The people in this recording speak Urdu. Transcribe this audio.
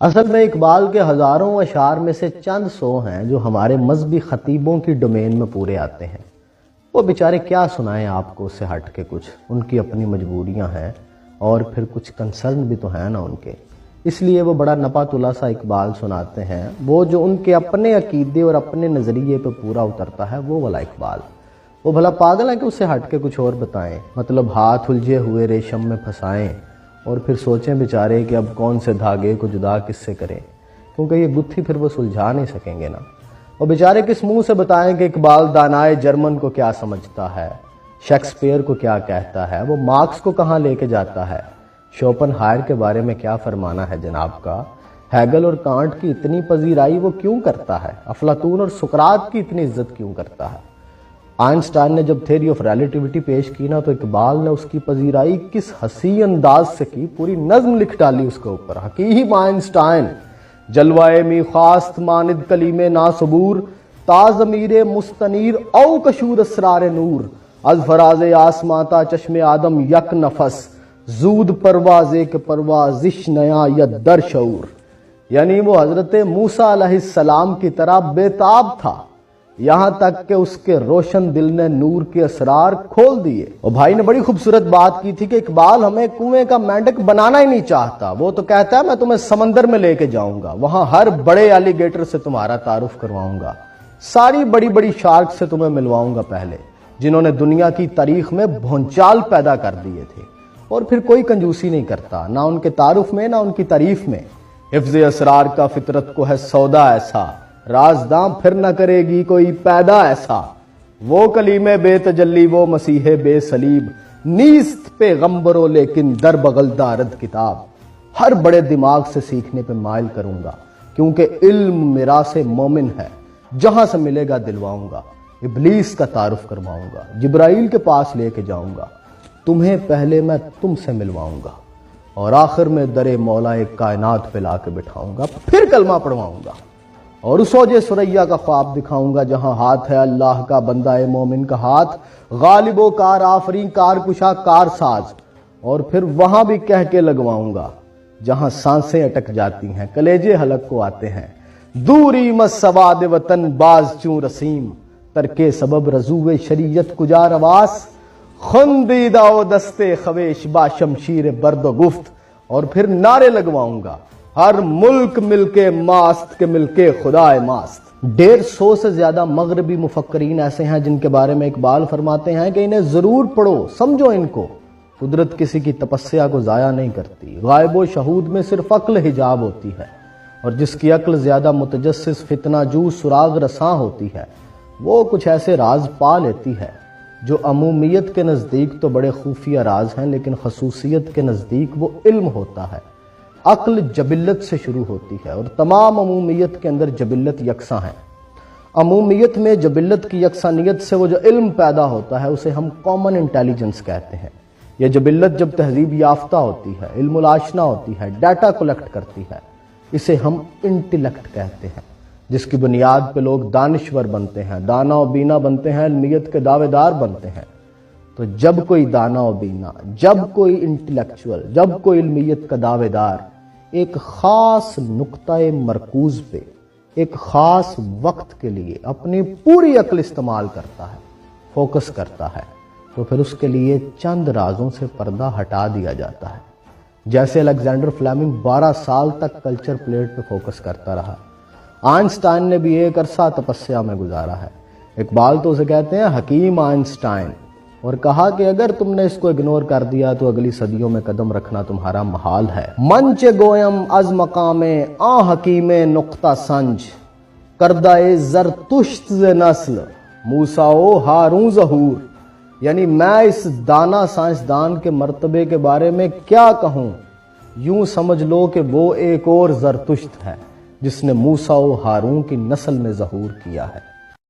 اصل میں اقبال کے ہزاروں اشعار میں سے چند سو ہیں جو ہمارے مذہبی خطیبوں کی ڈومین میں پورے آتے ہیں۔ وہ بیچارے کیا سنائیں آپ کو، اس سے ہٹ کے کچھ ان کی اپنی مجبوریاں ہیں اور پھر کچھ کنسرن بھی تو ہیں نا ان کے، اس لیے وہ بڑا نپا تلا سا اقبال سناتے ہیں، وہ جو ان کے اپنے عقیدے اور اپنے نظریے پہ پورا اترتا ہے، وہ والا اقبال۔ وہ بھلا پاگل ہے کہ اس سے ہٹ کے کچھ اور بتائیں، مطلب ہاتھ الجھے ہوئے ریشم میں پھنسائیں اور پھر سوچیں بیچارے کہ اب کون سے دھاگے کو جدا کس سے کریں، کیونکہ یہ گتھی پھر وہ سلجھا نہیں سکیں گے نا۔ اور بیچارے کس منہ سے بتائیں کہ اقبال دانائے جرمن کو کیا سمجھتا ہے، شیکسپیئر کو کیا کہتا ہے، وہ مارکس کو کہاں لے کے جاتا ہے، شوپن ہائر کے بارے میں کیا فرمانا ہے جناب کا، ہیگل اور کانٹ کی اتنی پذیرائی وہ کیوں کرتا ہے، افلاطون اور سقراط کی اتنی عزت کیوں کرتا ہے۔ آئنسٹائن نے جب تھیوری آف ریلیٹیوٹی پیش کی نا، تو اقبال نے اس کی پذیرائی کس حسین انداز سے کی، پوری نظم لکھ ڈالی اس کے اوپر۔ حکیم آئنسٹائن جلوائے می خواست ماند کلیم ناصبور، تا ضمیر مستنیر او کشور اسرار نور، از فراز آسماں تا چشم آدم یک نفس، زود پروازے کے پروازش نیا ید در شعور۔ یعنی وہ حضرت موسیٰ علیہ السلام کی طرح بےتاب تھا، یہاں تک کہ اس کے روشن دل نے نور کے اسرار کھول دیے۔ اور بھائی نے بڑی خوبصورت بات کی تھی کہ اقبال ہمیں کنویں کا مینڈک بنانا ہی نہیں چاہتا، وہ تو کہتا ہے میں تمہیں سمندر میں لے کے جاؤں گا، وہاں ہر بڑے ایلیگیٹر سے تمہارا تعارف کرواؤں گا، ساری بڑی بڑی شارک سے تمہیں ملواؤں گا پہلے، جنہوں نے دنیا کی تاریخ میں بھونچال پیدا کر دیے تھے۔ اور پھر کوئی کنجوسی نہیں کرتا، نہ ان کے تعارف میں نہ ان کی تعریف میں۔ حفظ اسرار کا فطرت کو ہے سودا ایسا، رازداں پھر نہ کرے گی کوئی پیدا ایسا، وہ کلیم بے تجلی وہ مسیح بے صلیب، نیست پیغمبرو لیکن در بغل دارد کتاب۔ ہر بڑے دماغ سے سیکھنے پہ مائل کروں گا، کیونکہ علم میراث مومن ہے، جہاں سے ملے گا دلواؤں گا، ابلیس کا تعارف کرواؤں گا، جبرائیل کے پاس لے کے جاؤں گا، تمہیں پہلے میں تم سے ملواؤں گا، اور آخر میں در مولا کائنات پہ لا کے بٹھاؤں گا، پھر کلمہ پڑھواؤں گا، اور اس اوج ثریا کا خواب دکھاؤں گا جہاں ہاتھ ہے اللہ کا، بندہ مومن کا ہاتھ، غالب و کار آفریں کار کشا کار ساز، اور پھر وہاں بھی کہہ کے لگواؤں گا جہاں سانسیں اٹک جاتی ہیں، کلیجے حلق کو آتے ہیں، دوری مس سواد وطن باز چوں رسیم، ترکے سبب رضوع شریعت کجا رواس، خندیدہ و دستے خویش با شمشیر برد و گفت، اور پھر نعرے لگواؤں گا ہر ملک مل کے ماست کے مل کے خدا ماست۔ 150 سے زیادہ مغربی مفکرین ایسے ہیں جن کے بارے میں اقبال فرماتے ہیں کہ انہیں ضرور پڑھو، سمجھو ان کو۔ قدرت کسی کی تپسیا کو ضائع نہیں کرتی، غائب و شہود میں صرف عقل حجاب ہوتی ہے، اور جس کی عقل زیادہ متجسس فتنہ جو سراغ رساں ہوتی ہے، وہ کچھ ایسے راز پا لیتی ہے جو عمومیت کے نزدیک تو بڑے خفیہ راز ہیں، لیکن خصوصیت کے نزدیک وہ علم ہوتا ہے۔ عقل جبلت سے شروع ہوتی ہے، اور تمام عمومیت کے اندر جبلت یکساں ہے۔ عمومیت میں جبلت کی یکسانیت سے وہ جو علم پیدا ہوتا ہے اسے ہم کامن انٹیلیجنس کہتے ہیں۔ یہ جبلت جب تہذیب یافتہ ہوتی ہے، علم الاشنا ہوتی ہے، ڈیٹا کلیکٹ کرتی ہے، اسے ہم انٹیلیکٹ کہتے ہیں، جس کی بنیاد پہ لوگ دانشور بنتے ہیں، دانا و بینا بنتے ہیں، علمیت کے دعوے دار بنتے ہیں۔ تو جب کوئی دانا و بینا، جب کوئی انٹلیکچول، جب کوئی علمیت کا دعوے دار ایک خاص نقطہ مرکوز پہ ایک خاص وقت کے لیے اپنی پوری عقل استعمال کرتا ہے، فوکس کرتا ہے، تو پھر اس کے لیے چند رازوں سے پردہ ہٹا دیا جاتا ہے۔ جیسے الیگزینڈر فلیمنگ 12 سال تک کلچر پلیٹ پہ فوکس کرتا رہا، آئنسٹائن نے بھی ایک عرصہ تپسیا میں گزارا ہے۔ اقبال تو اسے کہتے ہیں حکیم آئنسٹائن، اور کہا کہ اگر تم نے اس کو اگنور کر دیا تو اگلی صدیوں میں قدم رکھنا تمہارا محال ہے۔ منچ گویم از مقام آ حکیم نقطہ سنج، کردہ زرتشت ز نسل موسیٰ و ہارون ظہور۔ یعنی میں اس دانا سائنسدان کے مرتبے کے بارے میں کیا کہوں، یوں سمجھ لو کہ وہ ایک اور زرتشت ہے جس نے موسیٰ و ہارون کی نسل میں ظہور کیا ہے۔